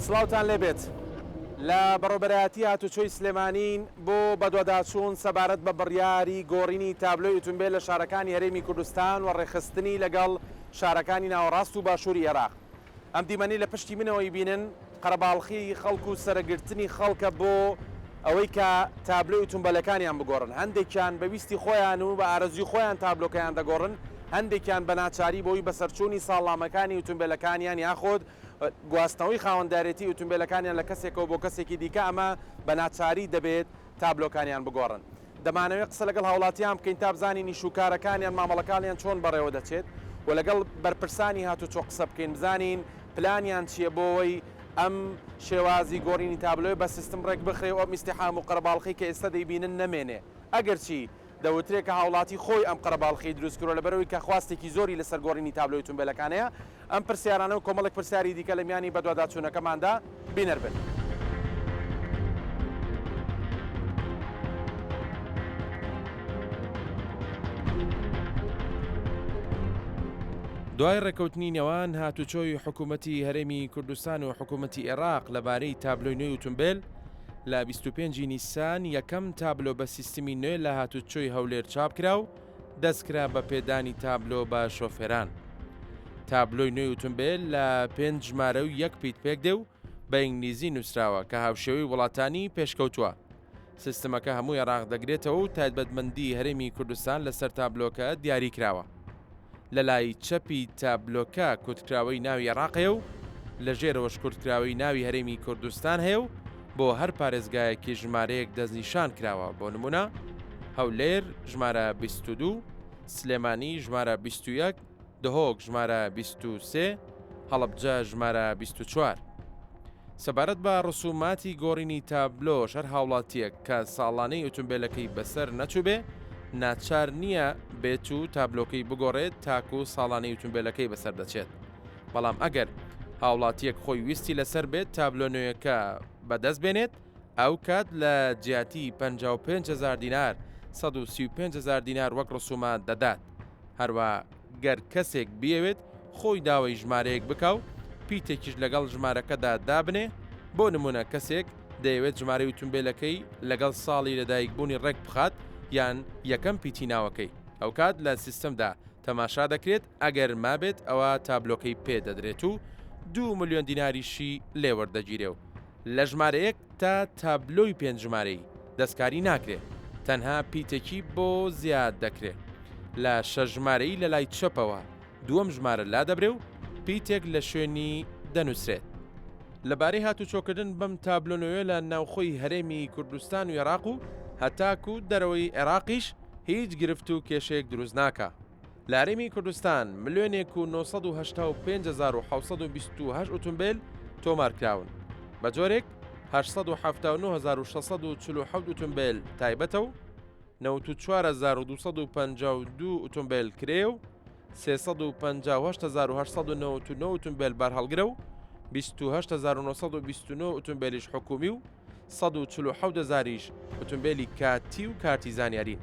سڵاوتان لێبێت لە بەڕۆبەرایەتی هاتوچۆی سلێمانین بۆ بەدواداچوون سەبارەت بە بڕیاری گۆڕینی تابلۆی ئۆتۆمبیل لە شارەکانی هەرێمی کوردستان و ڕێخستنی لەگەڵ شارەکانی ناوەڕاست و باشووری عێراق. ئەم دیمەنی لە پشتی منەوەی بینن قەرەباڵخی خەڵک و سەرگرتنی خەڵکە بۆ ئەوەی کە تابلۆی ئۆتۆمبیلەکانیان بگۆڕن. هەندێکیان بەویستی خۆیان و بە ئارەزوی خۆیان تابلۆکەیان دەگۆڕن، هەندێکیان بە ناچاری بۆی بەسەرچوونی ساڵامەکانی ئۆتۆمبیلەکانیان یاخۆت گواستنەوەی خاوەندارێتی ئۆتۆمبیلەکانیان لە کەسێکەوە بۆ کەسێکی دیکە ئەمە بە ناچاری دەبێت تابلۆکانیان بگۆڕن. دەمانەوێت قسە لەگەڵ هاوڵاتیان بکەین تا بزانین نیشوکارەکانیان مامەڵەکانیان چۆن بەڕێوە دەچێت و لەگەڵ بەرپرسانی هاتوچۆ قسە بکەین بزانین پلانیان چییە بۆەوەی ئەم شێوازی گۆڕینی تابلۆی بە سیستم ڕێک بخرێ و ئەم ئیستیحام و قەرەباڵخی کە ئێستا دەیبینن نەمێنێ. ئەگەر چی دەوترێت کە هاوڵاتی خۆی ئەم قەرەباڵخی دروستکردووە لەبەرەوەی کە خواستێکی زۆری لەسەر گۆڕینی تابلۆی ئۆتۆمبیلەکانەیە. ئەم پرسیارانە و کۆمەڵێک پرسیاری دیکە لە میانی بەدواداچوونەکەماندا بینەربن. دوای ڕێکەوتنی نێوان هاتوچۆی حکوومەتی هەرێمی کوردستان و حکوومەتی عێراق لەبارەی تابلۆی نوێی ئۆتۆمبیل لە 25 نیسان یەکەم تابلۆ بە سیستمی نوێ لە هاتوچۆی هەولێر چاپکرا و دەستکرا بە پێدانی تابلۆ بە شۆفێران. تابلۆی نوێی ئۆتۆمبیل لە 5 ژمارە و 1 پیت پێک دێ و بە ئینگلیزی نووسراوە کە هاوشێوەی وڵاتانی پێشکەوتووە. سیستمەکە هەموو عێراق دەگرێتەوە و تایبەتمەندی هەرێمی کوردستان لەسەر تابلۆکە دیاری کراوە. لە لای چەپی تابلۆکە کورتکراوەی ناوی عێراقێ و لە ژێرەوەش کورتکراوەی ناوی هەرێمی کوردستان هەیە و بۆ هەر پارێزگایەکی ژمارەیەک دەستنیشان کراوە. بۆ نمونە هەولێر ژمارە 22، سلێمانی ژمارە 21، دهۆک ژمارە 23، هەڵەبجە ژمارە 24. سەبارەت بە ڕسوماتی گۆڕینی تابلۆ هەر هاوڵاتیەک کە ساڵانەی ئۆتۆمبیلەکەی بەسەر نەچوو بێ ناچار نییە بێت و تابلۆکەی بگۆڕێت تاکو و ساڵانەی ئۆتۆمبیلەکەی بەسەر دەچێت. بەڵام ئەگەر هاوڵاتیەک خۆی ویستی لەسەر بێت تابلۆ نوێیەکە بەدەست بێنێت ئەو کات لە جیاتی 55,000 دینار 135,000 دینار وەک ڕسومات دەدات. هەروە گەر کەسێک بیەوێت خۆی داوای ژمارەیەک بکاو پیتێکیش لەگەڵ ژمارەکەدا دابنێ. بۆ نمونە کەسێک دەیەوێت ژمارەی ئۆتۆمبیلەکەی لەگەڵ ساڵی لەدایکبوونی ڕێک بخات یان یەکەم پیتی ناوەکەی، ئەو کات لە سیستەمدا تەماشا دەکرێت. ئەگەر مابێت ئەوە تابلۆکەی پێدەدرێت و 2 ملیۆن دیناریشی لێوەردەگیرێ و لە ژمارەیەک تا تابلۆی 5 ژمارەی دەستکاری ناکرێت، تەنها پیتێکی بۆ زیاد دەکرێت. لە 6 ژمارەی لە لای چەپەوە دووەم ژمارە لا دەبرێ و پیتێک لە شوێنی دەنووسرێت. لەبارەی هاتوچۆکردن بەم تابلۆنەوە لە ناوخۆی هەرێمی کوردستان و عێراق و هەتاکو دەرەوەی عێراقیش هیچ گرفت و کێشەیەک دروست ناکە. لە هەرێمی کوردستان 1,975,728 ئۆتۆمبیل تۆمارکراون، بە جۆرێک 879,647 ئۆتۆمبیل تایبەتە و 94,252 ئۆتۆمبیل کرێ و 358,899 ئۆتۆمبیل بەرهەڵگرە و 28,929 ئۆتۆمبیلیش حکومی و 147,000 ئۆتۆمبیلی کاتی و کارتی زانیارین.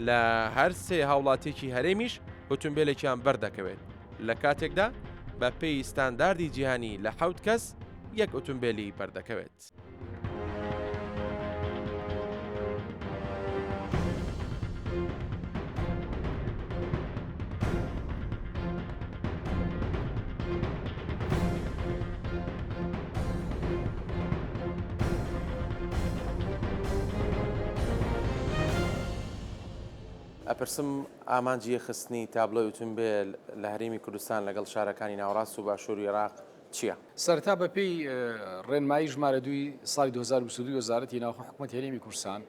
لە هەر سێ هاوڵاتێکی هەرێمیش ئۆتۆمبیلێکیان بەردەکەوێت. لە کاتێکدا بە پێی ستانداردی جیهانی لە 7 کەس یەک ئۆتۆمبیلی بەردەکەوێت. ئەپرسم ئامانجیە خستنی تابلۆی ئۆتۆمبیل لە هەرێمی کوردستان لەگەڵ شارەکانی ناوەڕاست و باشووری عێراق چییە؟ سەرەتا بەپێی ڕێنمایی ژمارە 2 ساڵی 2022 وەزارەتی ناوخۆ حکوومەتی هەرێمی کوردستان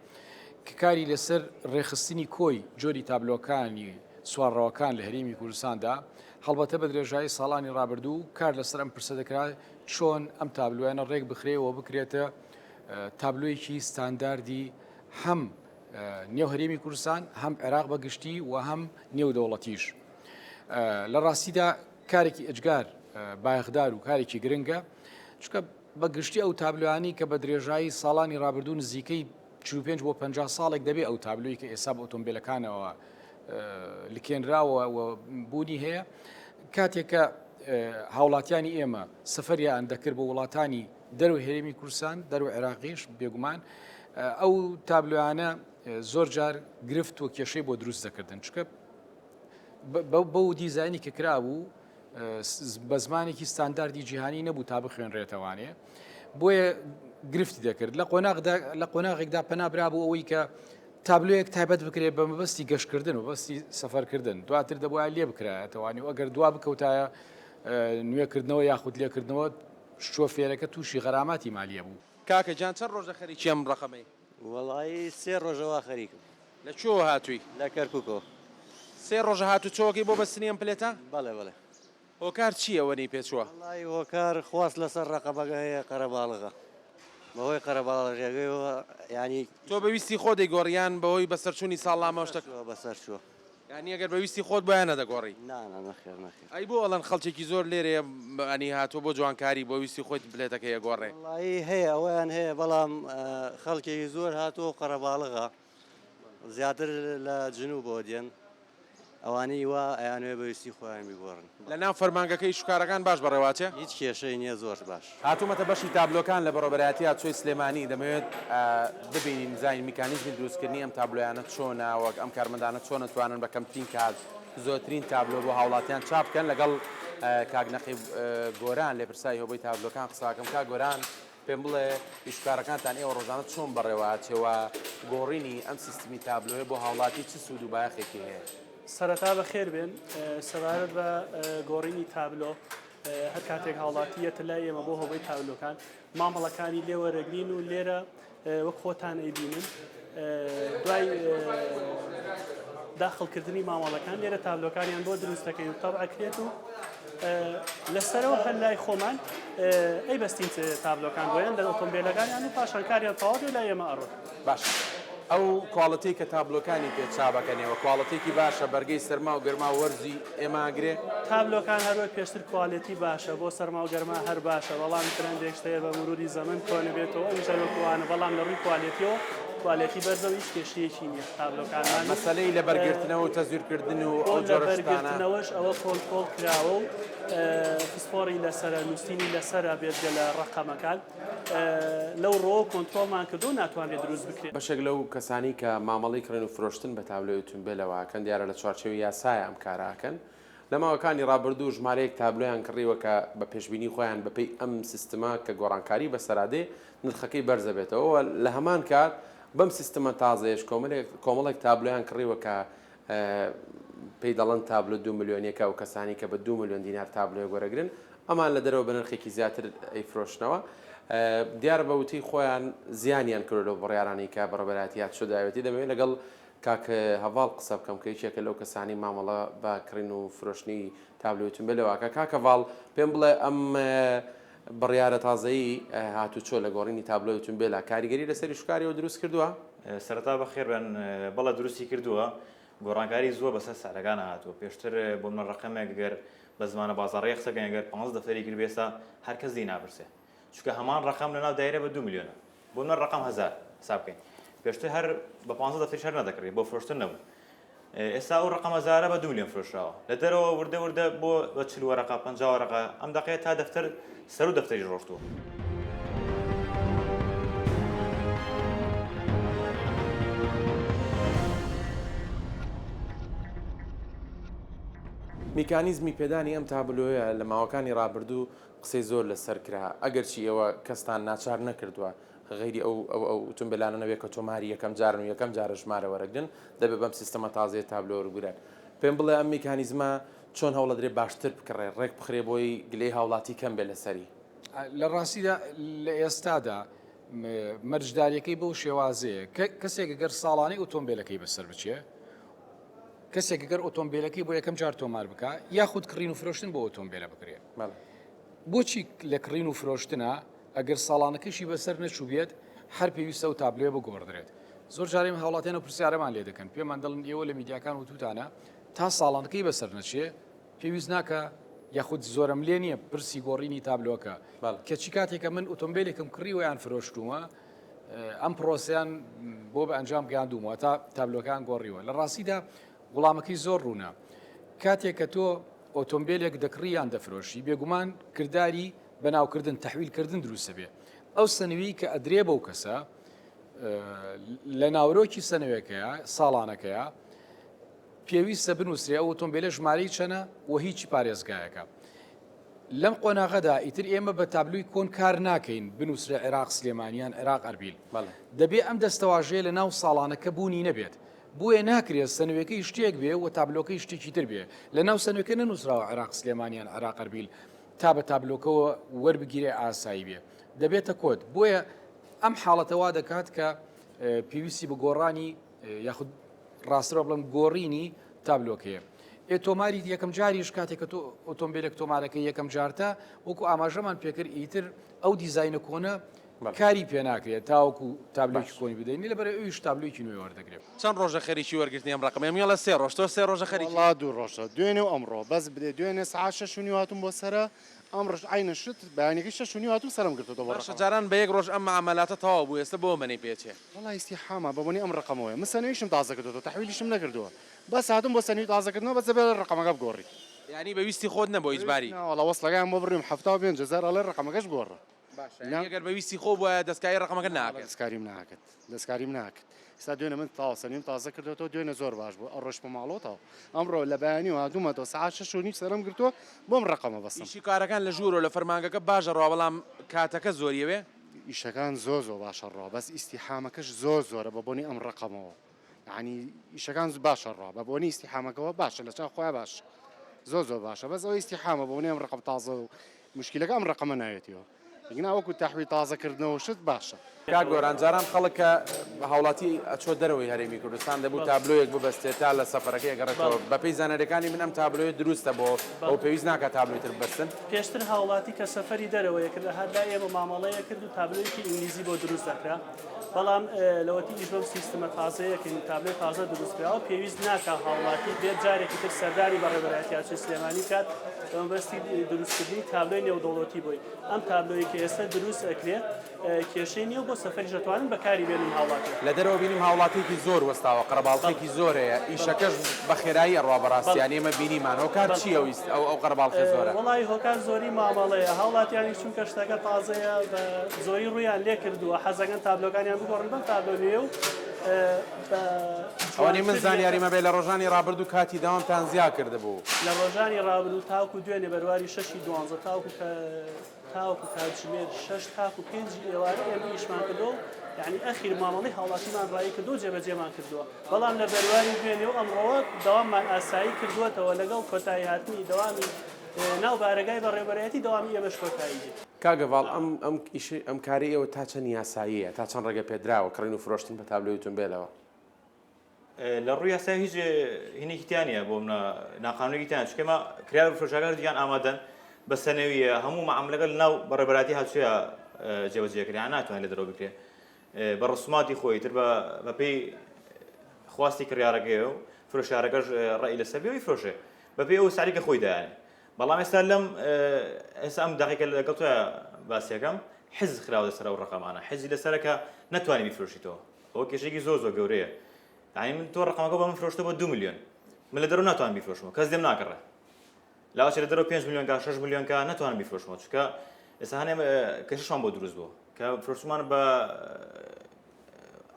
کە کاری لەسەر ڕێخستنی کۆی جۆری تابلۆکانی سوارڕەوەکان لە هەرێمی کوردستاندا هەڵبەتە بە درێژایی ساڵانی ڕابردوو کار لەسەر ئەم پرسە دەکرا چۆن ئەم تابلۆیانە ڕێک بخرێەوە بکرێتە تابلۆیەکی ستانداردی هەم نێو هەرێمی کوردستان هەم عێراق بەگشتی و هەم نێو دەوڵەتیش. لە ڕاستیدا کارێکی ئەجگار بایەخدار و کارێکی گرنگە، چکە بەگشتی ئەو تابلۆیانی کە بە درێژایی ساڵانی ڕابردوو نزیکەی 45 بۆ 50 ساڵێک دەبێت ئەو تابلۆی کە ئێستا بە ئۆتۆمبیلەکانەوە لکێنراوە و بوونی هەیە، کاتێکە هاوڵاتیانی ئێمە سەفەریان دەکرد بە وڵاتانی دەرو هێرمی کوردستان دەرو عێراقیش بێگومان ئەو تابلویانە زۆر جار گرفت و کێشەی بۆ دروست دەکردن چکە بەو دیزانی کە کرابوو بە زمانێکی ستانداردی جیهانی نەبوو تا بخوێنرێتەوانێ بۆیە گرفتی دەکرد لە قۆناغێکدا پەنابرا بوو ئەوەی کە تابلوەیەک تایبەت بکرێت بە مەبەستی گەشتکردن و بەستی سەفەرکردن دواتر دەبواە لێ بکرایەتەوانی و ئەگەر دوا بکەوتایە نوێکردنەوە یاخود لێکردنەوە شۆفێرەکە تووشی غەراماتی مالیە بوو. کاکە جان چەند ڕۆژە خەریکی ئەم ڕقەمەی؟ وەڵی 3 ڕۆژەوە خەریکم. لە کوێوە هاتووی؟ لە کەرکووکەوە. 3 ڕۆژە هاتوچۆکەی بۆ بەستنی ئەم پلێتە؟ بەڵێ بەڵێ. هۆکار چییە وەنی پێچووە؟ وڵی هۆکار خواست لەسەر ڕقەبەکە هەیە قەرەباڵغە. بەهۆی قەرەباڵغێگەیەوە ینی تۆ بەویستی خۆ دەیگۆڕیان بەهۆی بەسەرچوونی ساڵامە شتەکە بەسەر چووە. ینی ئەگەر بەویستی خۆت بۆیان نەدەگۆڕی؟ نەخێر نەخێر. ئەی بۆ ئەڵەن خەڵکێکی زۆر لێرەیە ئەنی هاتووە بۆ جوانکاری بۆ ویستی خۆی بلێتەکە یەگۆڕێ. وڵی هەیە ئەویان هەیە بەڵام خەڵکێکی زۆر هاتووە قەرەباڵغە زیاتر لە جنوب بۆ دێن ئەوانەی وا ئەیانوێ بەویستی خۆیان بیگۆڕن. لە ناو فەرمانگەکەی شوکارەکان باش بەڕێواتێ؟ هیچ کێشەی نییە زۆر باش. هاتوومەتە بەشی تابلۆکان لە بەڕۆبەرەتی هاتووی سلێمانی دەمەوێت ببینین زانین میکانیزمی دروستکردنی ئەم تابلۆیانە چۆنە وەک ئەم کارمەندانە چۆن نتوانن بە کەمترین کات زۆرترین تابلۆ بۆ هاوڵاتیان چاپ بکەن لەگەڵ کاگنەقی گۆران لێپرسای هۆبەی تابلۆکان قساکەم کا گۆران پێم بڵێ ئیشکارەکانتان ئێوە ڕۆژانە چۆن بەڕێواتەوە گۆڕینی ئەم سیستمی تابلۆیە بۆ هاوڵاتی چ سوود و بایەخێکی هەیە؟ سەرەتا بەخێر بێن سەبارەت بە گۆڕینی تابلۆ هەر کاتێک هاوڵاتیەتە لای ئێمە بۆ هۆبەی تابلۆکان مامەڵەکانی لێوەرەگرین و لێرە وەک خۆتان ئەیبینن دوای داخڵکردنی مامەڵەکان لێرە تابلۆکانیان بۆ دروستەکەین و تەبعەکرێت و لەسەرەوە هەر لای خۆمان ئەی بەستین تابلۆکان بۆیان لە ئۆتۆمبیلەکانیان و پاشان کاریان تەواو بێ لای ئێمە ئەڕۆن. باش ئەو کواڵەتی کە تابلۆکانی پێچابەکەنەوە کواڵەتێکی باشە بەرگەی سەرما و گەرما وەرزی ئێماگرێ تابلۆکان هەروە پێشتر کواڵەتی باشە بۆ سەرما و گەرما هەر باشە بەڵام ترندێک شتەیە بە مروری زەمن کۆنە بێتەوە ئەمیشەوەکوانە بەڵام لە ڕووی کواڵەتیەوە کواڵەتی بەرزە و هیچ کێشەیەکی نییە تابلۆکانمان مەسەلەی لە بەرگرتنەوە و تەزویرکردن و ئەو جۆرە شتانە بەرگرتنەوەش ئەوە کۆنترۆڵ کراوە و فسپۆڕی لەسەرە نووسینی لەسرە بێتگە لە ڕقەمەکان لەو ڕۆ کۆنترۆڵمان کردو ناتوانێت دروست بکرێت. بەشێک لەو کەسانی کە مامەڵی کڕن و فرۆشتن بە تابلۆی ئۆتۆمبیلەوەکەن دیارە لە چوارچێوی یاسایە ئەم کاراکەن لە ماوەکانی ڕابردوو ژمارەیەک تابلۆیان کڕیوە کە بە پێشبینی خۆیان بەپێی ئەم سیستەمە کە گۆڕانکاری بەسەرادێ نرخەکەی بەرزە بێتەوە لە هەمان کات بەم سیستەمە تازەیەش کۆمەڵێک تابلۆیان کڕیوە کە پێی دەڵەن تابلو 2 ملیۆنیەکە و کەسانی کە بە 2 ملیۆن دینار تابلۆی گۆرەگرن ئەمان لە دەرەوە بە نرخێکی زیاتر ئەیفرۆشنەوە دیارە بەوتی خۆیان زیانیان کرد لەو بڕیارانی کە بەڕێبەراتیات شداوێتی دەبێت لەگەڵ کاکە هەواڵ قسە بکەم کە یەکێکە لەو کەسانی مامەڵە باکردن و فرۆشتنی تابلۆی ئۆتۆمبیلەوەکە کاکە ڤاڵ پێم بڵێ ئەم بڕیارە تازایی هاتوچۆ لە گۆڕینی تابلۆی ئۆتۆمبیلە کاریگەری لەسەری شوکاریەوە دروست کردووە؟ سەرەتا بەخێربن بەڵە دروستی کردووە گۆڕانکاری زۆر بەسەر سارەکانە هاتووە پێشتر بۆ منە ڕقەمێک گەر بە زمانە بازاڕی قسەکەن گەر 5 دەفتەری کرد بێستا هەر کەس دی نابرسێ چونکە هەمان ڕقەم لەناو دایرە بە 2 ملیۆنە بۆ منە ڕقەم 1000 حساب بکەین پێشتر هەر بە 5 دەفتەری هەر نەدەکرێت بۆ فرۆشتن نەبوو ئێستا ئەو ڕقەمە زارە بە 2 ملیۆن فرۆشراوە لە دەرەوە وردە بۆ بە 40 وەرەقە 50 وەرەقە ئەم دەقەیە تا دەفتەر سەر و دەفتەری ڕۆشتووە. میکانیزمی پێدانی ئەم تابلۆیە لە ماوەکانی ڕابردوو قسەی زۆر لەسەر کرا ئەگەرچی ئێوە کەستان ناچار نەکردووە غیری ئەو ئۆتۆمبیلانە نەبێت کە تۆماری یەکەم جارن و یەکەم جارە ژمارە وەرەگرن دەبێت بەم سیستەمە تازەیە تابلۆ وەرگرن پێم بڵێ ئەم میکانیزمە چۆن هەوڵە درێ باشتر بکڕێ ڕێک بخرێ بۆی گلەی هاوڵاتی کەم بێ لەسەری لە ڕاستیدا لە ئێستادا مەرجداریەکەی بەو شێوازەیە کەسێک گەر ساڵانەی ئۆتۆمبیلەکەی بەسەر بچێ کەسێک گەر ئۆتۆمبیلەکەی بۆ یەکەم جار تۆمار بکە یاخود کڕین و فرۆشتن بۆ ئۆتۆمبیلە بکرێت بۆچی لە کڕین و فرۆشتنە ئەگەر ساڵانەکەشی بەسەر نەچوو بێت هەر پێویستە و تابلێ بگۆڕدرێت زۆر جارێم هاوڵاتیان و پرسیارەمان لێ دەکەن پێمان دڵن ئێوە لە میدیاکان و توتانە تا ساڵانەکەی بەسەر نەچێ پێویست ناکە یاخود زۆرم لێ نییە پرسی گۆڕینی تابلۆکە کەچی کاتێکە من ئۆتۆمبیلێکم کڕی ویان فرۆشتومە ئەم پرۆسیان بۆ بە ئەنجام گەیاندومەوە تا تابلۆکان گۆڕیوە لە ڕاستیدا وڵامەکەی زۆر ڕوونە کاتێک کە تۆ ئۆتۆمبیلێک دەکڕیان دەفرۆشی بێگومان کردداری بەناوکردن تەحویلکردن دروستە بێ ئەو سنووی کە ئەدرێ بەو کەسە لە ناورۆکی سنوێکەیە ساڵانەکەیە پێویستە بنووسێ ئەو ئۆتۆمبیلە ژمارەی چەنە و هیچی پارێزگایەکە لەم قۆناغەدا ئیتر ئێمە بە تابلووی کۆن کار ناکەین بنووسرە عێراق سلێمانیان عێراق ئەربیل دەبێ ئەم دەستەواژەیە لە ناو ساڵانەکە بوونی نەبێت بۆیە ناکرێت سنوێکەی شتێک بێ و تابلۆکەی شتێکی تر بێ لە ناو سنوێکە نەنووسراوە عێراق سلێمانیان عێراق ئەربیل تا بە تابلۆکەوە وەربگیرێ ئاسایی بێ دەبێتە کۆت بۆیە ئەم حاڵەتەوا دەکات کە پێویستی بە گۆڕانی یاخود ڕاستەوە بڵم گۆڕینی تابلۆکەیە تۆماری یەکەم جاریش کاتێک کە تۆ ئۆتۆمبیلێک تۆمارەکە یەکەم جارتە وەکو ئاماژەمان پێکرد ئیتر ئەو دیزاینە کۆنە کاری پێ ناکرێت تاوەکو تابلۆکی کۆنی بدەینی لەبەر ئەویش تابلۆکی نوێ وەردەگرێت چەند ڕۆژە خەریکی وەرگرتنی ئەم ڕقم میڵە سێ ڕۆژ تۆ سێ ڕۆژە خەریکی وڵا دوو ڕۆژە دوێنێ و ئەمڕۆ بەس بدێ دوێنێ سعات 6 هاتوون بۆ سەرە ئەم ڕۆژ عینە شت بەیانێکی 6 هاتوو سەرم گرتەوە بەشە جاران بە یەک ڕۆژ ئەم معاملاتە تەواو بوو ئێستا بۆ منی پێچێ وڵای ئیستیحاما بەبوونی ئەم ڕقمەوەی من سەنویشم تازە کردەوە تەحویلیشم نەکردووە بەس هاتوون بۆ سەنوی تازەکردنەوە بەس بێ ڕقمەکە بگۆڕی ینی بەویستی خۆت نەبوو هیچباری وڵا وەسڵەکەیان بۆ بڕیم 75,000 ئەڵێ ڕقمەکەش بگۆڕە ئەگەر بەویستی خۆ بووە دەستکاری ڕقمەکە ناکەت دەستکاریم ناکرد ئستا دوێنە من تا سەنیم تازە کردێتەوە دوێنە زۆر باش بوو ئەو ڕۆژ بە ماڵۆتەوە ئەمڕۆ لە بەیانی و هاتوومەتەوە سعات 6 سەرم گرتووە بۆم ڕقمە بەسم ئیشی کارەکان لە ژوورۆ لە فەرمانگەکە باشە ڕوا بەڵام کاتەکە زۆریەوێ ئیشەکان زۆ باشە ڕۆ بەس ئیسیحامەکەش زۆرە بە بۆنی ئەم ڕقمەوە یعنی ئیشەکان باشە ڕۆ بە بۆنی ئیسیحامەکەەوە باشە لە چا خۆیان باش زۆر باشە بەس ئەو ئیسیحامە بۆنی ئەم ڕقم تازە و مشکلەکە ئەم ڕقمە ناوێتیەوە وەکو تەحویل تازەکردنەوە شت باشە کا گۆران جاران خەڵکە بە هاوڵاتی ئەچۆ دەرەوەی هەرێمی کوردستان دەبوو تابلۆیەک ببەستێت تا لە سەفەرەکەی گەڕێتەوە بە پێی زانەرەکانی من ئەم تابلۆی دروستە بۆ ئەو پێویست ناکات تابلۆی تر بەستن پێشتر هاوڵاتی کە سەفەری دەرەوەیە کرد هەردا ئێمە مامەڵەیە کرد و تابلۆیەکی ئینگلیزی بۆ دروست دەکرا بەڵام لەوەتی ئیش بەم سیستەمە تازەیەکەین تابلۆی تازە دروستکراوە پێویست ناکە هاوڵاتی بێت جارێکی تر سەردانی بەڕێوەبەرایەتی هاوچەی سلێمانی کات بەستی دروستکردنی تابلۆی نێودەوڵەتی بووی ئەم تابلۆی کە ئێستا دروست ئەکرێت کێشەی نییە بۆ سەفەری دەتوانن بەکاری بێنن هاوڵاتی لە دەرەوە بینیم هاوڵاتێکی زۆر وەستاوە قەرەباڵقێکی زۆر هەیە ئیشەکەش بە خێرایی ئەڕوا بەڕاستیان ئێمە بینیمان هۆکار چییە ئەو قەرەباڵقێ زۆرە وڵی هۆکار زۆری مامەڵەیە هاوڵاتیانی چونکە شتەکە تازەیە بە زۆری ڕویان لێ کردووە حەزەکەن تابلۆکانیان بگۆڕن بەم تابلۆنیە و ئەوەی من زانیاریمە بێ لە ڕۆژانی ڕابردوو کاتی داوامتان زیا کردبوو لە ڕۆژانی ڕابردوو تاوکو دوێنێ بەرواری 6/12 تاوکو کاتژمێر 6 تاکو 5 ئێوارە ئێمە ئیشمان کردەوە یعنی ئەخیر مامەڵی هاوڵاتیمان ڕایی کردو جێبەجێمان کردووە بەڵام لە بەرواری دوێنێ و ئەمڕۆوە داواممان ئاسایی کردووەتەوە لەگەڵ کۆتایی هاتنی دەوامی ناو بارگای بەڕێوەبەرایەتی داوامی ئێمەش کۆتایی دێت کاگەڤاڵ ئەم کاری ئێوە تا چەند یاساییە تا چەند ڕێگە پێدراوە کڕین و فرۆشتن بە تابلۆی ئۆتۆمبیلەوە لە ڕووی یاسای هیچ هینێکیتیانە بۆ ناقانونیتیان چکەمە کریار فرۆشەکان دیان ئامادەن بە سەنەویە هەموو مەعاملەکە لە ناو بەڕێبەراتی هاتوویە جێبەجێکریان ناتوانێت لە دەرەوە بکرێت بە ڕسوماتی خۆی تر بە پێی خواستی کڕیارەکەی و فرۆشارەکەش ڕێی لەسەر بێەوەی فرۆشێ بە پێی ئەو ساریکە خۆی دایانێ بەڵام ئێستا ئێستا ئەم دقیقە لەگەڵ تۆە باسیەکەم حز خراوە لەسەر ئەو ڕقەمانە حزی لەسەرەکە ناتوانانی بیفرۆشیتەوە ئەوە کێشێکی زۆر گەورەیە یعنی من تۆ ڕقەمەکە بە من فرۆشتە بۆ 2 میلیۆن من لە دەرەوە ناتوانم بیفرۆشمەوە کەس دێم ناکڕێ لاوەچ لە دەرەوە 5 میلیۆن 6 میلیۆن ناتوانم بیفرۆشمەوە چکە ئێستا هەنێ کەششان بۆ دروست بوو کە فرۆشتمان بە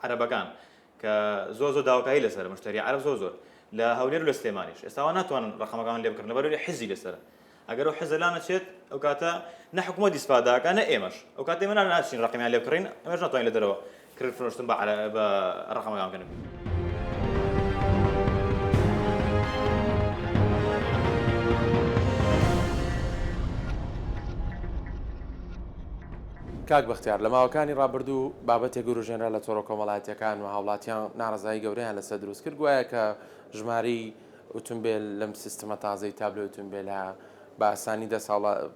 عەرەبەکان کە زۆر داواکایی لەسەر مشتری عەرەب زۆر لە هەولێر و لە سلێمانیش ئێستاوا ناتوانن ڕقەمەکان لێ بکردن لەبەرەوەی حزی لەسەرە ئەگەر ئەو حزە لا نەچێت ئەو کاتە نە حکوومەت ئیسپاداکە نە ئێمەش ئەو کاتێ من ناچین ڕقەمیان لێ بکڕین ئەمەش ناتوانین لە دەرەوە کرد فرۆشتن بە ڕقەمەکان بکەن کاک بەختیار لە ماوەکانی ڕابردوو بابەتێک گەورەژێنرا لە تۆڕە کۆمەڵایەتیەکان و هاوڵاتیان ناڕزایی گەورەیان لەسەر دروست کرد گوایە کە ژماری ئۆتۆمبیل لەم سیستەمە تازەی تابلۆ ئۆتۆمبیلە بە ئاسانی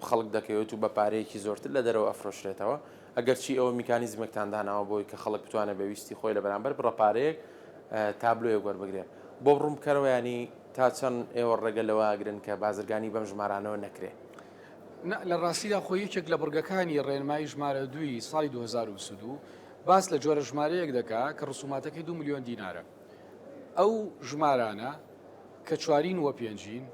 خەڵک دەکەوێت و بە پارەیەکی زۆرتر لە دەرەوە ئەفرۆشرێتەوە ئەگەرچی ئەوە میکانیزمێکتان داناوە بۆی کە خەڵک بتوانێت بەویستی خۆی لە بەرامبەر بڕەپارەیەک تابلۆیەک وەربگرێت بۆ بڕوم بکەرەوە ینی تا چەند ئێوە ڕێگە لەوە ئەگرن کە بازرگانی بەم ژمارانەوە نەکرێت لە ڕاستیدا خۆی یەکێک لە بڕگەکانی ڕێنمایی ژمارە دوی ساڵی 2022 باس لە جۆرە ژمارەیەک دەکا کە ڕسوماتەکەی 2 میلیۆن دینارە ئەو ژمارانە کە چوارین وە پێنجین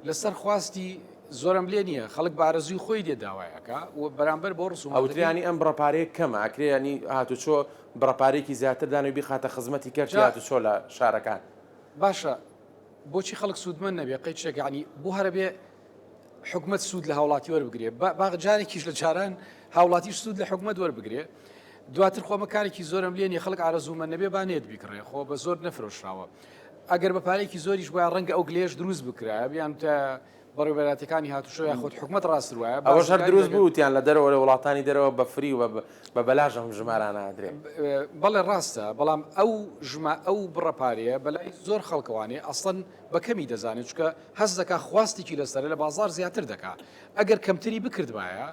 لەسەر خواستی زۆرم لێ نییە خەڵک بارەزوی خۆی دێ داوایەکە و بەرامبەر بۆ ڕسومات ئەوتریانی ئەم بڕەپارەیە کەمە ئەکرێ ینی هاتوچۆ بڕەپارێکی زیاتر دانوی بخاتە خزمەتی کەرتی هاتوچۆ لە شارەکان باشە بۆچی خەڵک سوودمەند نەبێ قەی چێکانی بۆ هەرە بێ حکومت سوود لە هاوڵاتی وەربگرێ باجارێکیش لە جاران هاوڵاتیش سوود لە حکومت وەربگرێ دواتر خۆمە کارێکی زۆرم لێنی خەڵک ئارەزوومە نەبێ بانێت بیکڕێ خۆ بە زۆر نەفرۆشراوە ئەگەر بە پارێکی زۆریش وایە ڕەنگە ئەو گلێش دروست بکرایە بیان تە بەڕێوەبەراتەکانی هاتوشۆ یا خۆت حکومت ڕاست وایە ئەوەش هەر دروست بووتیان لە دەرەوە لە وڵاتانی دەرەوە بە فری و بە بەلاژ هەم ژمارانە ئادرێ بەڵێ ڕاستە بەڵام ئەو بڕەپارەیە بەلای زۆر خەڵکەوانێ ئەسڵەن بەکەمی دەزانێت چکە هەز دەکا خواستێکی لەسەر لە بازار زیاتر دەکا ئەگەر کەمتری بکردوایە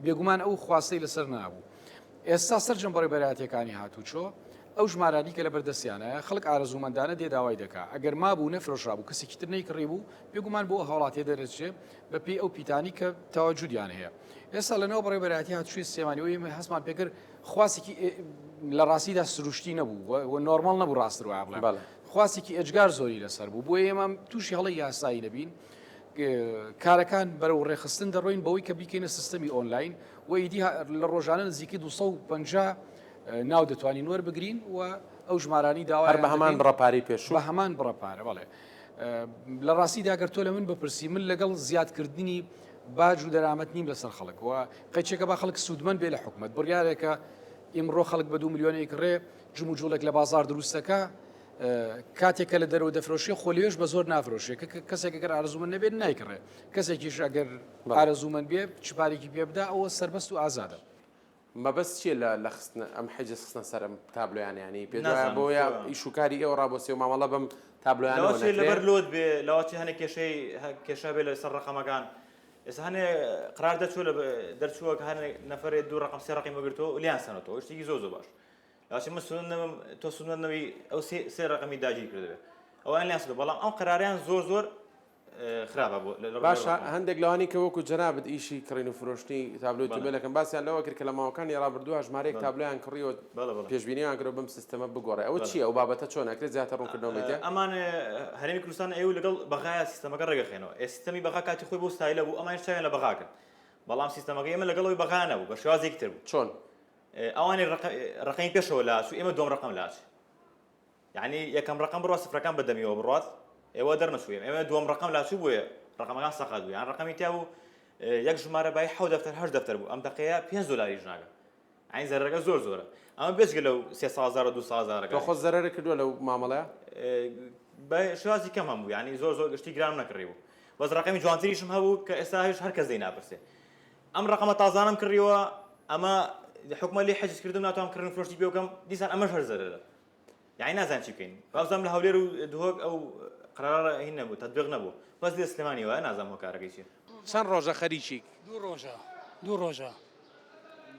بێگومان ئەو خواستەی لەسەر نابوو ئێستا سەررجەم بەڕێبەراتەکانی هاتوچۆ ئەو ژمارانی کە لە بەردەستیانەیە خەڵک ئارەزوومەندانە دێداوای دەکا ئەگەر مابوو نەفرۆشرا بوو کەسێکی تر نەیکڕێ بوو بێگومان بۆ هاوڵاتێ دەرەچێ بە پێی ئەو پیتانی کە تەواجودیان هەیە ئێستا لەنەوە بەڕێبەراتی هاتوشوی سێمانیەوەی هەستمان پێکرد خواستی لە ڕاستیدا سروشتی نەبوو و نۆرمال نەبوو ڕاستڕواە بڵێ خواستی ئەجگار زۆری لەسەر بوو بۆ ئێمە تووشی هەڵی یاسایی نەبین کارەکان بەرەو ڕێخستن دەڕۆین بەوەی کە بیکەینە سیستەمی ئۆنلاین و ئیدی لە ڕۆژانە نزیکی 250 ناو دەتوانین وەربگرین و ئەو ژمارانی داوا بە هەمان بڕەپاری پێش بە هەمان بڕەپارە بڵێ لە ڕاستیدا گەر تۆ لە من بپرسی من لەگەڵ زیادکردنی باج و دەرامەت نیم لەسەر خەڵک و قەیچێکە با خەڵک سوودمەند بێ لە حکومت بڕیارێکە ئیمڕۆ خەڵک بە 2 میلیۆنێک ڕێ جم و جوڵێک لە بازار دروستەکە کاتێکە لە دەرەوە دەفرۆشی خۆلیێش بە زۆر نافرۆشێ کەسێک گەر ئارزوومەند نەبێت نایکڕێ کەسێکیش ئەگەر ئارزوومەند بێ چپارێکی پێ بدا ئەوە سەربەست و ئازادە مەبەست چیە لە خستن ئەم حەجز خستنە سەر ئەم تابلۆیانیانی پێ بۆیە ئیشوکاری ئێوە ڕابۆسی و مامەڵە بەم تابلۆیانەوە لەبەر لۆت بێ لاواتی هەنێک کێشە بێ لە سەر ڕقەمەکان ئێستا هەنێ قرار دەچوو لە دەرچووە کە هەنێک نەفرێت 2 ڕقم 3 ڕقی وەگرتەوە لیان سەنەوە شتێکی زۆر باش لاواتی من سوودم تۆ سوودمەندنەوەی ئەو 3 ڕقمی داگیر کردوێت ئەوان لیان سەنەوە بەڵام ئەم قراریان زۆر خراپە بۆ باشە هەندێک لەوانی کە وەکو جەنابەت ئیشی کڕین و فرۆشتنی تابلۆی تومبێلەکەم باسییان لەوە کرد کە لە ماوەکانی ڕابردووە ژمارەیەک تابلۆیان کڕیوە پێشبینیان کرد بم سیستەمە بگۆڕێ ئەوە چییە ئەو بابەتە چۆن ئەکرێت زیاتر ڕوونکردنەوە بێت ئەمان هەرێمی کوردستان ئێوە لەگەڵ بەغایە سیستەمەکە ڕێگەخێنەوە سیستەمی بەغا کاتی خۆی بۆ ستایلە بوو ئەمان شتیان لە بەغا کرد بەڵام سیستەمەکە ئێمە لەگەڵەوەی بەغا نەبوو بە شێوازێکی تر بوو چۆن ئەوانی ڕقەمی پێشەوە لاچوو ئێمە دوم ڕقم لاچ یعنی یەکەم ڕقم بڕات سفرەکان بەدەمیەوە بڕات ئێوە دەرنەچووێ ئێمە دوم ڕقم لاچوو بووە ڕقمەکان سەقات بوو یان ڕقمی تیا بوو یەک ژمارە بای 7 دەفتەر 8 دەفتەر بوو ئەم دقەیە 5 دلاری ژناگە عین زەرەکە زۆرە ئەمە بێژگە لەو 300,000 200,000 خۆ زەرەرە کردووە لەو مامەڵەیە بە شێوازی کەم هەم بوو ینی زۆر گشتی گرام نەکڕی بوو بەس ڕقمی جوانتریشم هەبوو کە ئێستا هێش هەر کەس دەی ناپرسێ ئەم ڕقمە تازانم کڕیەوە ئەمە حکومە لێ حەجزکردم ناتوانم کردن فرۆشتی پێ بکەم دیسان ئەمەش هەر زەرەرە یعنی نازان چی بکەین بازم لە هەولێر و دهۆک ئەو قرارە هین نەبوو تەطبیق نەبوو بەس لە سلێمانیەوە نازانم هۆ کارەکەی چیە چەند ڕۆژە خەریکی 2 ڕۆژە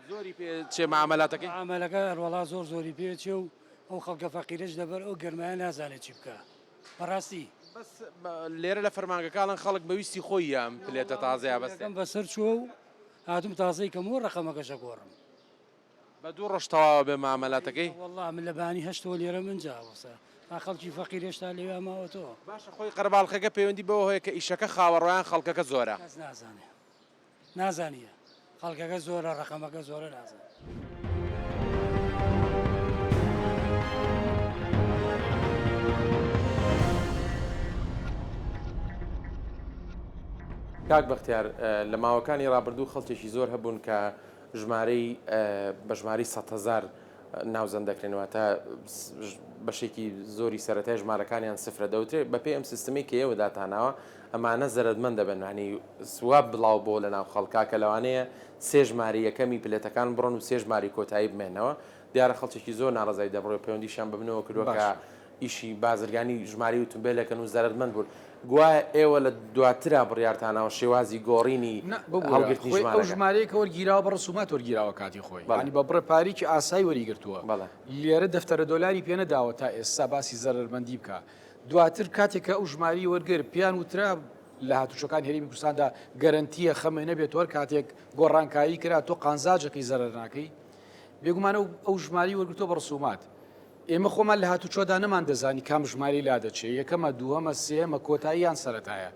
زۆری پێ چێ معاملاتەکەی عملەکە هەروەڵا زۆری پێچێ و ئەو خەڵکە فەقیرش دەبەر ئەو گەرمایە نازانێت چی بکە بەڕاستی بەس لێرە لە فەرمانگەکانڵەن خەڵک بەویستی خۆی یان پلێتە تازەیە بەستم بەسەر چوە و هاتوم تازەی کەم و ڕقەمەکەشە گۆڕم بە 2 ڕۆژ تەواوە بێ معاملاتەکەی والله من لە بانی هەشتەوە لێرە من جاوەسە تا خەڵکی فەقیرێشتا لێوێ ماوەتەوە باشە خۆی قەرباڵخەکە پەیوەندی بەوە هەیە کە ئیشەکە خاوەڕۆیان خەڵکەکە زۆرە کەس نازانیە خەڵکەکە زۆرە ڕقەمەکە زۆرە نازان کاک بەختیار لە ماوەکانی ڕابردوو خەڵکێکی زۆر هەبوون کە ژمارەی بە ژماری 100,000 ناوزەند دەکرێنەوە تا بەشێکی زۆری سەرەتای ژمارەکانیان سفرە دەوترێت بە پێی ئەم سیستمی کە ئێوە داتاناوە ئەمانە زەرمەند دەبن هەنی سواب بڵاو بۆ لە ناو خەڵکا کە لەوانەیە 3 ژماری یەکەمی پلێتەکان بڕۆن و 3 ژماری کۆتایی بمێنەوە دیارە خەڵکێکی زۆر ناڕزای دەبڕێ پەیوەندیشان ببنەوە کردووە کە ئیشی بازرگانی ژماری وتمبێلەکەن و زەرمەند بوون گوایە ئێوە لە دواترا بڕیارتانەوە شێوازی گۆڕینی هەڵگرتنی ئەو ژمارەیەکە وەرگیراوە بە ڕسومات وەرگیراوە کاتی خۆی ینی بە بڕێ پارێکی ئاسایی وەریگرتووە لێرە دەفتەرە دۆلاری پێ نەداوە تا ئێستا باسی زەرمەندی بکە دواتر کاتێکە ئەو ژماری وەرگر پیان وترا لە هاتوچەکان هەرێمی کوردستاندا گەرنتیە خەمە نەبێت وەر کاتێک گۆڕانکاری کرا تۆ قانزاجەکەی زەرەر ناکەی بێگومانە ئەو ژماری وەرگرتۆ بە ڕسومات ئێمە خۆمان لە هاتوچۆدا نەمان دەزانی کام ژماری لا دەچێت یەکەمە دووەمە سێمە کۆتاییان سەرەتایە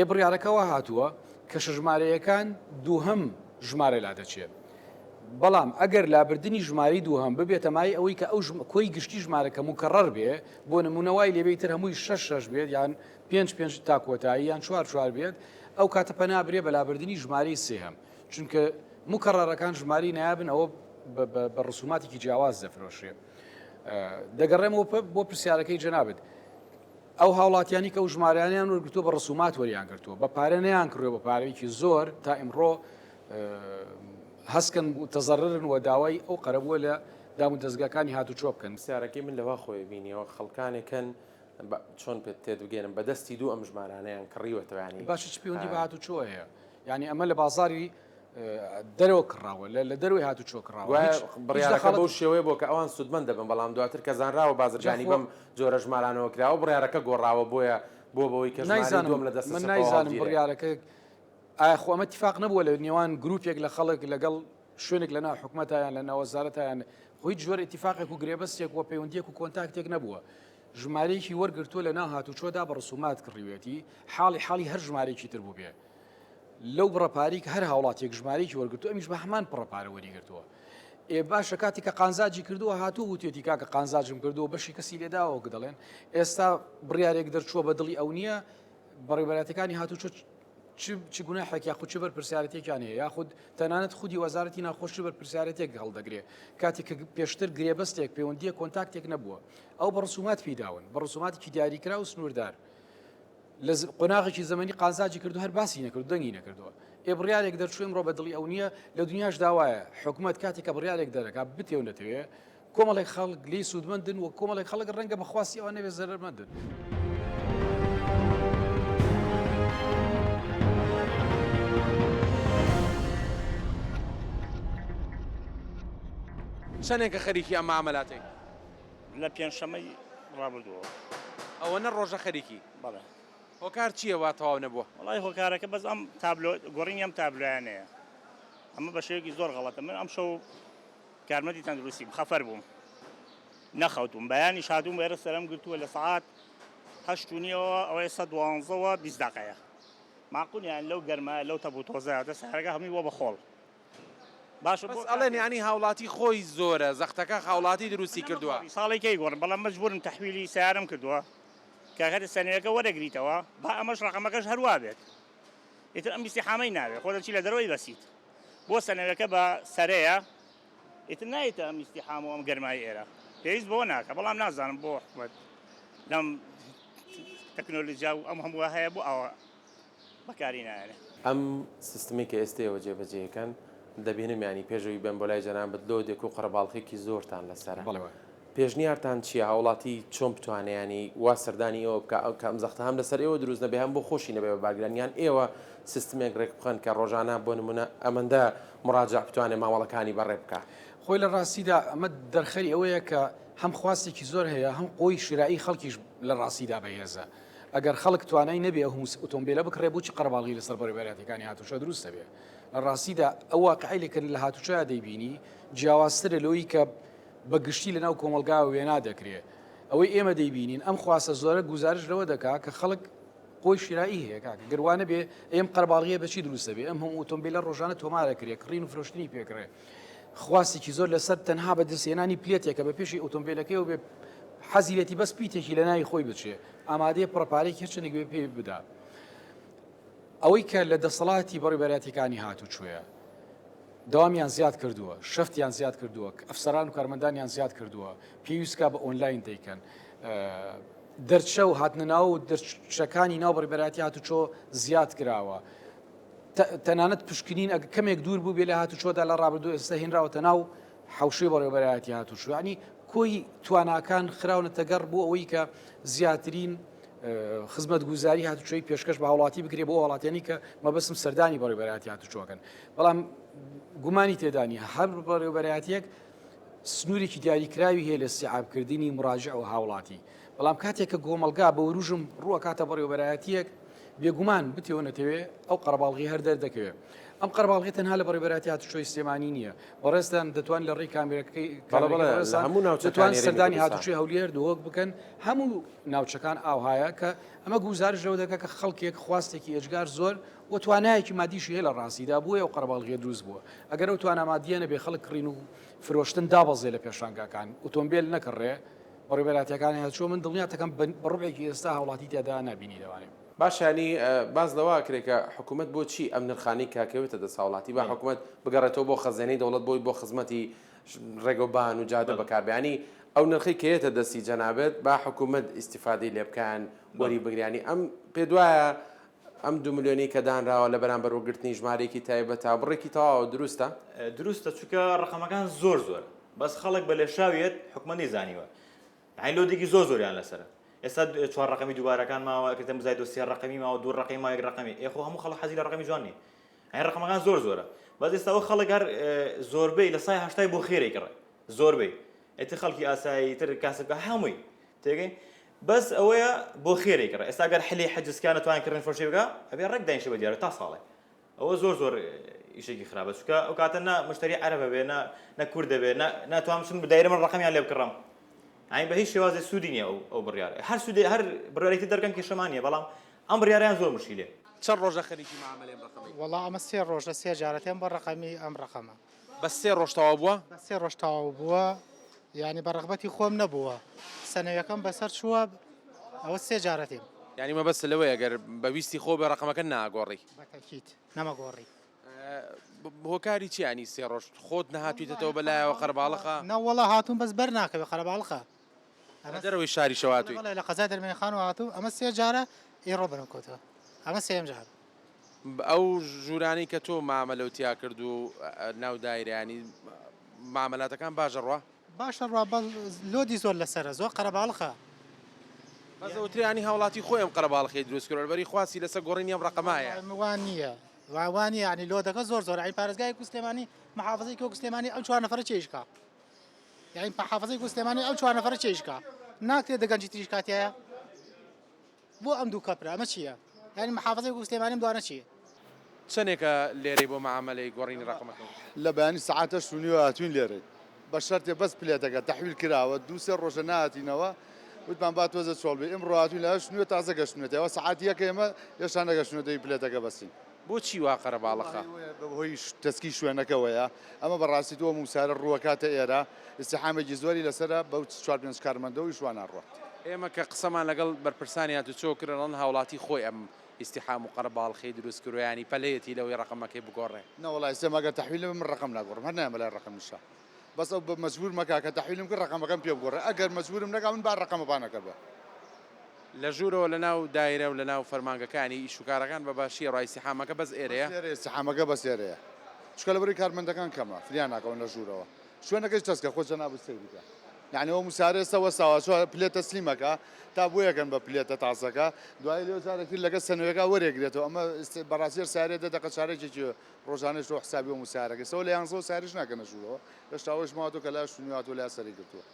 بڕیارەکەەوە هاتووە کە ژمارەیەکان دووهەم ژمارە لا دەچێت بەڵام ئەگەر لابردننی ژماری دووهەم ببێتە مای ئەوەی کە ئەو کۆی گشتی ژمارەکە مکەڕەر بێ بۆ نمونەوەی لێبێتتر هەمووی 6 بێت یان 5 تا کۆتایی یان 4 بێت ئەو کاتە پەنابرێ بە لابردننی ژماری سێهم چونکە مکەڕەرەکان ژماری نایابن ئەوە بە ڕسوماتێکی جیاواز دەفرۆشێ دەگەڕێمەوە بۆ پرسیارەکەی جەنابێت ئەو هاوڵاتیانی کە و ژمارانیان وەرگتووە بە ڕسومات وەریان کردووە بە پارە نەیان کڕێ بە پارەیەکی زۆر تا ئیمڕۆ هەستکن تەزەررن و داوای ئەو قەرەبووە لە دام و دەستگاکانی هاتوچۆ بکەن پرسیارەکەی من لەوە خۆی بینیەوە خەڵکانێکن چۆن پێ تێدبگەێنم بەدەستی دوو ئەم ژمارانیان کڕیوەتەوانی باش چ پەیوەندی بە هاتوچۆ هەیە یعنی ئەمە لە بازاری دەرەوە کڕاوە لە دەروی هاتوچۆ کڕاوە بڕیارەکە بەو شێوەیە بۆ کە ئەوان سوودمەند دەبن بەڵام دواتر کە زانراوە بازرگانی بەم جۆرە ژمارانەوە کراوە بڕیارەکە گۆڕاوە بۆیە بۆەوەی کە دوم لە دەست من نایزانم بڕیارەکە ئایا خۆمە تیفاق نەبووە لە نێوان گروپێک لە خەڵک لەگەڵ شوێنێک لە ناو حکوومەتیان لە ناوەزارەتیان خۆی جۆر اتفاقێک و گرێبەستێک و پەیوەندیەک و کۆنتاکتێک نەبووە ژمارەیەکی وەرگرتووە لە ناو هاتوچۆدا بە ڕسومات کڕیوێتی حاڵی هەر ژمارێکی تر بوو بێ لەو بڕەپاری کە هەر هاوڵاتێک ژمارێکی وەرگرتو ئەمیش بە هەمان پڕەپارە وەریگرتووە باشە کاتی کە قانزاجی کردووە هاتوو وتێتی کاکە قانزاجم کردووە بەشی کەسی لێداوە دەڵێن ئێستا بڕیارێک دەرچووە بە دڵی ئەو نییە بەڕێبەرەتەکانی هاتوچۆ چ گوناحێک یاخود چ بەر پرسیارەتێکیان هەیە یاخود تەنانەت خودی وەزارەتی ناخۆشی بەر پرسیارەتێک هەڵدەگرێت کاتێک کە پێشتر گرێبەستێک پەیوەندیە کۆنتاکتێک نەبووە ئەو بە ڕسومات پیداون بە ڕسوماتێکی دیاریکرا و سنووردار لە قۆناغێکی زەمەنی قازاجی کردو هەر باسی نەکرد دەنگی نەکردووە بڕیارێک دەرچوێن ڕۆ بە دڵی ئەو نییە لە دنیاش داوایە حکوومەت کاتێک کە بڕیارێک دەرەکات بتێونەتەوێ کۆمەڵی خەڵک لی سوودمەندن و کۆمەڵی خەڵک ڕەنگە بەخواستی ئەوە نەبێت زەرمەندن چەندێکە خەریکی ئەم مامەلاتێک لە پێنجشەمەی ڕابردووە ئەوە نە ڕۆژە خەریکی بەڵێ هۆکار چییە وا تەواو نەبووە وڵی هۆکارەکە بەس ئەم تابلۆ گۆڕینی ئەم تابلویانەیە ئەمە بە شێوەیەکی زۆر غەڵەتە من ئەم شەو کارمەندی تەندروستی خەفەر بووم نەخەوتوم بەیانی شادوم وێرە سەرم گرتووە لە سەعات 8:30ەوە ئەوەی 12 20 دقەیە ماقونیان لەو گەرمە لەو تەبوو تۆزایەتە سەرەکە هەمی وە بەخۆڵ باش بەس ئەڵێن ینی هاوڵاتی خۆی زۆرە زەختەکە هاوڵاتی دروستی کردووە ساڵێکی گۆڕن بەڵام مەجبورم تەحویلی سیارم کردووە کاکەتە سەنەیەەکە وەرەگریتەوە با ئەمەش ڕقەمەکەش هەروە بێت ئیتر ئەم بیستیحامەی ناوێت خۆ دەچی لە دەرەوەی بەسیت بۆ سەنەوەکە بە سەرەیە ئیتر نایێتە ئەم بیستیحام و ئەم گەرمای ئێرە پێویست بۆ ناکە بەڵام نازانم بۆ حکومەت لەم تەکنۆلۆژیا و ئەم هەمووە هەیە بۆ ئەوە بەکاری نایێنێ ئەم سیستمی کە ئێستەوە جێبەجێەکەن دەبینم ینی پێشەوەی بم بۆ لای جەنان بدلۆدێک و قەرەباڵخێکی زۆرتان لەسەر پێشنیارتان چییە هاوڵاتی چۆن بتوانیانی وا سەردانی ئەوە بکە ئەو کام زەختە هەم لەسەر ئێوە دروست نەبێ هەم بۆ خۆشی نەبێ بە باگرانیان ئێوە سیستمێک ڕێک بخەن کە ڕۆژانە بۆ نمونە ئەمەندە مراجع بتوانێت ماوەڵەکانی بەڕێ بکە خۆی لە ڕاستیدا ئەمە دەرخەری ئەوەیە کە هەم خواستێکی زۆر هەیە هەم قۆی شیرایی خەڵکیش لە ڕاستیدا بەهێزە ئەگەر خەڵک توانای نەبێ ئۆتۆمبیلە بکڕێ بۆچی قەرەباڵغی لەسەر بەڕێوەبەرەتەکانی هاتوچۆ دروستە بێ لە ڕاستیدا ئەو واقعیلێکن لە هاتوچۆیان دەیبینی جیاوازترە لەوەی کە بەگشتی لەناو کۆمەلگاوە وێنا دەکرێت ئەوەی ئێمە دەیبینین ئەم خواستە زۆرە گزارش لەوە دەکا کە خەڵک قۆی شیرایی هەیە کاکە گەروانە بێ ئەم قەرەباڵغیە بەچی دروستە بێ ئەم هەموو ئۆتۆمبیلە ڕۆژانە تۆمارەکرێ کڕین و فرۆشتنی پێکڕێ خواستێکی زۆر لەسەر تەنها بە دەستێنانی پلێتێکە بە پێشی ئۆتۆمبیلەکەی و بێ حەزیلەتی بەس پیتێکی لە ناوی خۆی بچێ ئامادەیە پڕەپارێکی هەرچەندێک بێ پێ بدا ئەوەی کە لە دەسەڵاتی بەڕێوەبەرەتەکانی هاتوچۆیە داوامیان زیاد کردووە شەفتیان زیاد کردووە ئەفسەران و کارمەندانیان زیاد کردووە پێویستکە بە ئۆنلاین دەیکەن دەرچە و هاتنەناو و دەرچەکانی ناو بەڕێوەبەرەتی هاتوچۆ زیاد کراوە تەنانەت پشکنین ئەگە کەمێک دوور بوو بێ لە هاتوچۆدا لە ڕابردوو ئێستا هێنراوەتە ناو حوشەی بەڕێوەبەرەتی هاتوچۆ ینی کۆی تواناکان خراونەتە گەڕ بۆ ئەوەی کە زیاترین خزمەت گوزاری هاتوچۆی پێشکەش بە هاوڵاتی بکرێ بۆ وڵاتێنی کە مەبەستم سەردانی بەڕێوەبەرەتی هاتوچۆکەن بەڵام گومانی تێدانی هەر بەڕێوەبەرەتیەک سنوورێکی دیاریکراوی هەیە لە استیعابکردنی مراجع و هاوڵاتی بەڵام کاتێک کە گۆمەلگا بە وروژم ڕووە کاتە بەڕێوەبەرەتیەک بێگومان بتێوە نەتەوێ ئەو قەرەباڵغی هەر دەردەکەوێت ئەم قەرەباڵغی تەنها لە بەڕێبەراتی هاتوچۆی سلێمانی نییە بەڕێستان دەتوان لە ڕێی کامێرەکەی دەتوان سەردانی هاتوچۆی هەولێر دۆک بکەن هەموو ناوچەکان ئاوهایە کە ئەمە گوزارش لەوە دەکە کە خەڵکێک خواستێکی ئێجگار زۆر و توانایەکی مادیشی هەیە لە ڕاستیدا بووە ئەو قەرەباڵغیە دروست بووە ئەگەر ئەو توانامادیە نەبێ خەڵک کڕین و فرۆشتن دابەزێ لە پێشانگاکان ئۆتۆمبیل نەکڕێ بەڕێبەراتیەکانی هاتوچۆ من دڵنیا دەکەم بەڕوبێکی ئێستا هاوڵاتی تێدا نبینی لەوانێ باشانی باز لەوە کرێکە حکوومەت بۆچی ئەم نرخانی کاکەوێتە دەساوڵاتی با حکوومەت بگەڕێتەوە بۆ خەزانەی دەوڵەت بۆی بۆ خزمەتی ڕێگەوبان و جادە بەکاربیانی ئەو نرخی کێتە دەستی جەنابێت با حکوومەت ئیسیفادەی لێ بکەن وەری بگریانی ئەم پێ دوایە ئەم 2 ملیۆنی کە دانراوە لە بەرامبەر وەرگرتنی ژمارەیەکی تایبەت تا بڕێکی تەواو دروستە دروستە چونکە ڕقەمەکان زۆر بەس خەڵک بە لێشاویەت حکومەتی زانیوە هایلۆدێکی زۆریان لەسرە ئێستا 4 ڕقەمی دووبارەکان ماوە کە بزای دۆسیە ڕقەمی ماوە 2 ڕقەمی ماوەی ڕقەمی ئێخۆ هەموو خەڵک حەزی لە ڕقەمی جوانی هەیە ڕقەمەکان زۆرە بەس ئێستاەوە خەڵک هەر زۆربەی لە سای هەشتای بۆ خێرەی کڕێ زۆربەی ئێتی خەڵکی ئاسایی تر کاسبکە هەمووی تێگەی بەس ئەوەیە بۆ خێرەی کڕێ ئێستا گەر حلی حەجزکان نتوانین کردن فۆشی بکە ئەبێ ڕێک داینشە بە دیارە تا ساڵێ ئەوە زۆر ئیشێکی خراپە چونکە ئەو کاتە مشتری عەرەبە بێ نە کوردە بێ ناتوانم چون بدایرە من ڕقەمیان لێ بکڕم ئاین بە هیچ شێوازی سوودی نییە ئەو بڕیارە هەر سوودی هەر بڕیارێتی دەرگەن کێشەمانیە بەڵام ئەم بڕیاریان زۆر مشکلێ چەند ڕۆژە خەریکی معاملەی ڕقەمی وەڵا ئەمە 3 ڕۆژ لە 3 جارەتێن بە ڕقەمی ئەم ڕقەمە بە 3 ڕۆژ تەواو بووە بە 3 ڕۆژ تەواو بووە یعنی بە ڕغبەتی خۆم نەبووە سەنەوەکەم بەسەر چووە ئەوە 3 جارەتیم یعنی مەبەستە لەوەیە ئەگەر بەویستی خۆ بە ڕقەمەکە ناگۆڕی بەتەکیت نەمەگۆڕی هۆکاری چی ینی 3 ڕۆژ خۆت نەهاتوویتەوە بەلایەوە قەرباڵغا نەوەڵا هاتوون بەس بەر ناکەوێت قەرەباڵغا دەرەوەی شاری شەواتوی لە قەزای دەرمێنخان و هاتوو ئەمە 3 جارە ئێڕۆ بەرم کۆتەوە ئەمە 3ەم جار ئەو ژوورانی کە تۆ مامەلەوتیا کرد و ناو دایرانی مامەلاتەکان باشە ڕوا لۆدی زۆر لەسرە زۆر قەرەباڵغا بەزەوتریانی هاوڵاتی خۆی ئەم قەرەباڵغی دروست کرد بەری خواستی لەسەر گۆڕینی ئەم ڕقەمایە وان نییە وانی ینی لۆدەکە زۆر ئەی پارێزگای کوستێمانی محافظەی کوستێمانی ئەو 4 نەفرە چێشکا یعنی محافظەی کوستێمانی ئەو 4 نەفرە چێشکا ناکرێت دەگەنجی تریش کاتیایە بۆ ئەم دوو کەپرا ئەمە چییە یعنی محافظەی کوستێمانیم دوانە چییە چەندێکە لێرەی بۆ معاملەی گۆڕینی ڕقەمەکە لە بەیانی سعاتە شونی و هاتوین لێرەی بە شەرتێ بەس پلێتەکە تەحویل کراوە 2-3 ڕۆژە نهاتینەوە وتمان با تۆزە چۆڵبێ ئەمڕۆ هاتوین لە شنوێ تازە گەشتنێتەوە سعاتی یەکە ئێمە هێشتا نەگەشتنەوەی پلێتەکە بەسین بۆچی وا قەرەباڵغا بەهۆی تەسکی شوێنەکەوەیە ئەمە بەڕاستی تۆ موسارە ڕووەکاتە ئێرە ئستیحامێکی زۆری لەسرە بەو 4-5 کارمەندەوەی شوانان ڕۆت ئێمە کە قسەمان لەگەڵ بەرپرسانی هاتوچۆ کردن هاوڵاتی خۆی ئەم ئیسیحام و قەرەباڵغی دروست کردویانی پەلەیەتی لەوەی ڕقەمەکەی بگۆڕێ نەوەڵای سێمەگە تەحویل من ڕقم ناگۆڕم هەر نایە بەلای ڕقم نیشە بەس ئەو بە مەجبور مەکا کە تەحویلم کرد ڕقەمەکەم پێ بگۆڕێ ئەگەر مەجبورم نەکا من با ڕقەمە بانەکە بە لە ژوورەوە لە ناو دایرە و لە ناو فەرمانگەکانی ئیشوکارەکان بە باشی ڕای ئیسیحامەکە بەس ئێرەیە ئیسیحامەکە بەس ئێرەیە چکە لەبەری کارمەندەکان کەمە فریان ناکەون لە ژوورەوە شوێنەکەش تەسکە خۆ جەناب سەیری بکە یعنی ئەو موسارە ئێستا وەساوە پلێت تەسلیمەکە تا بۆ یەکەن بە پلێتە تاسەکە دوای لێ جارێکی لەگە سنوێکە وەرێگرێتەوە ئەمە بەڕاستیە سارێ دەقە چارێکی ڕۆژانەی شۆ حسابی و موسارەکە سەوە لە یانزە ساریش ناکەنە ژوورەوە هێشتاەوەش ماوەتۆ کە لا شونیوات و لا سەری گرتووە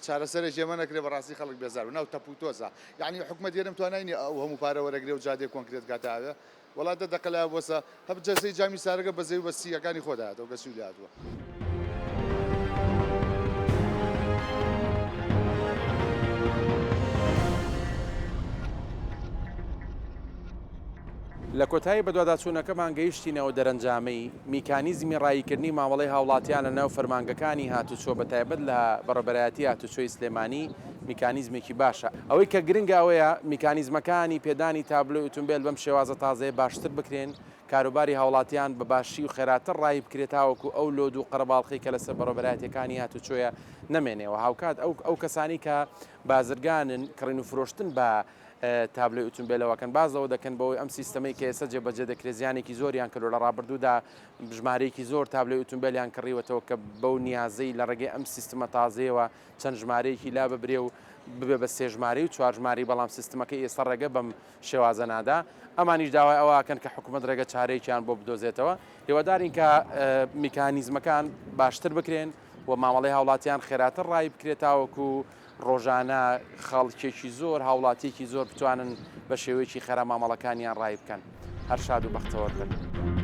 چارە سەرێک ئێمە نەکرێ بەڕاستی خەڵک بێزار و ناو تەپوتۆزە یعنی حکومەت یێرم توانای ئەو هەموو پارە وەرەگرێ و جادێ کۆنکرێت کاتاوێ وڵات دەقە لا بۆسە هەب جەزەی جامی سارەکە بەزەی بەسیەکانی خۆداهاتەوە گەسوی لاتوە لە کۆتایی بەدواداچوونەکەمان گەیشتینەوە دەرەنجامەی میکانیزمی ڕایکردنی ماوەڵی هاوڵاتیان لە ناو فەرمانگەکانی هاتوچۆ بە تایبەت لە بەڕێبەرایەتی هاتوچۆی سلێمانی میکانیزمێکی باشە ئەوەی کە گرنگە ئەوەیە میکانیزمەکانی پێدانی تابلۆی ئۆتۆمبیل بەم شێوازە تازەیە باشتر بکرێن کاروباری هاوڵاتیان بە باشی و خێراتر ڕای بکرێتاوەکو ئەو لۆد و قەرەباڵغی کە لەسەر بەڕێبەرایەتەکانی هاتوچۆیە نەمێنێەوە هاوکات ئەو کەسانی کە بازرگانن کڕین و فرۆشتن بە تابلۆی ئۆتۆمبیلەوەکەن بازەوە دەکەن بەوەی ئەم سیستەمەی کە ئێستا جێبەجێ دەکرێت زیانێکی زۆریان کردو لە ڕابردوودا ژمارەیەکی زۆر تابلۆی ئۆتۆمبیلیان کڕیوەتەوە کە بەو نیازەی لە ڕێگەی ئەم سیستەمە تازەیەوە چەند ژمارەیەکی لا ببرێ و ببێ بە 3 ژماری و 4 ژماری بەڵام سیستەمەکەی ئێستا ڕێگە بەم شێوازە نادا ئەمانیش داوای ئەوەکەن کە حکوومەت ڕێگە چارەیەکیان بۆ بدۆزێتەوە هێوادارین کە میکانیزمەکان باشتر بکرێن و مامەڵەی هاوڵاتیان خێراتر ڕای بکرێتاوەکو ڕۆژانە خەڵکێکی زۆر هاوڵاتیەکی زۆر بتوانن بە شێوەیەکی خێرا مامەڵەکانیان ڕای بکەن هەر شاد و بەختەوە بن.